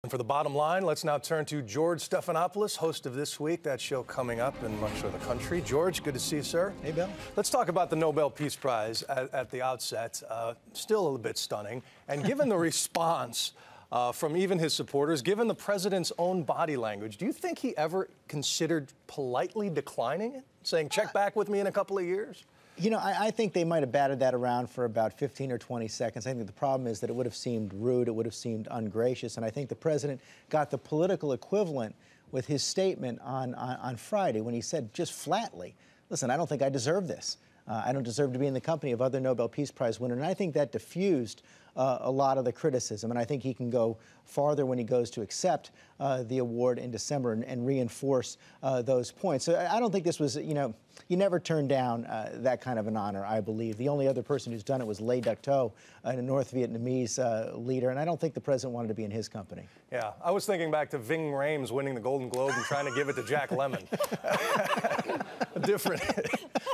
And for the bottom line, let's now turn to George Stephanopoulos, host of This Week, that show coming up in much of the country. George, good to see you, sir. Hey, Bill. Let's talk about the Nobel Peace Prize at the outset. Still a little bit stunning. And given the response from even his supporters, given the president's own body language, do you think he ever considered politely declining it, saying, check back with me in a couple of years? You know, I think they might have batted that around for about 15 or 20 seconds. I think the problem is that it would have seemed rude, it would have seemed ungracious, and I think the president got the political equivalent with his statement on Friday when he said just flatly, listen, I don't think I deserve this. I don't deserve to be in the company of other Nobel Peace Prize winners. And I think that diffused a lot of the criticism. And I think he can go farther when he goes to accept the award in December and reinforce those points. So I don't think this was, you know, you never turn down that kind of an honor, I believe. The only other person who's done it was Le Duc Tho, a North Vietnamese leader. And I don't think the president wanted to be in his company. Yeah, I was thinking back to Ving Rhames winning the Golden Globe and trying to give it to Jack Lemmon.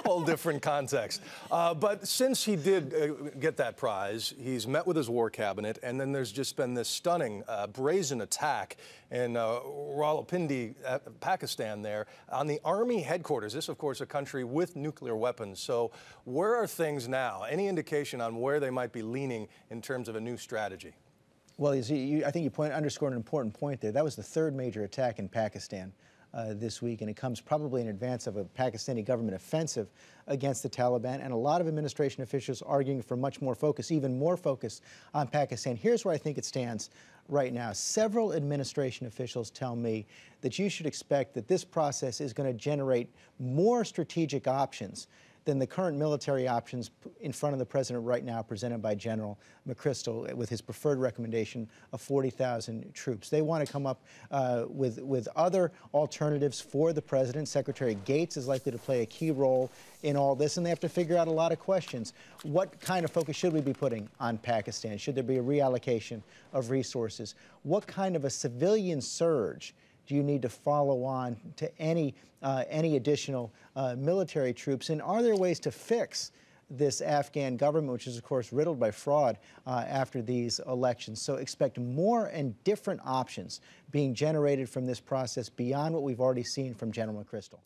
Whole different context. But since he did get that prize, he's met with his war cabinet, and then there's just been this stunning, brazen attack in Rawalpindi, Pakistan there, on the Army headquarters. This, of course, a country with nuclear weapons. So where are things now? Any indication on where they might be leaning in terms of a new strategy? Well, I think you underscored an important point there. That was the third major attack in Pakistan this week, and it comes probably in advance of a Pakistani government offensive against the Taliban, and a lot of administration officials arguing for much more focus, even more focus on Pakistan. Here's where I think it stands right now. Several administration officials tell me that you should expect that this process is going to generate more strategic options than the current military options in front of the president right now presented by General McChrystal with his preferred recommendation of 40,000 troops. They want to come up with other alternatives for the president. Secretary Gates is likely to play a key role in all this, and they have to figure out a lot of questions. What kind of focus should we be putting on Pakistan? Should there be a reallocation of resources? What kind of a civilian surge do you need to follow on to any additional military troops? And are there ways to fix this Afghan government, which is, of course, riddled by fraud after these elections? So expect more and different options being generated from this process beyond what we've already seen from General McChrystal.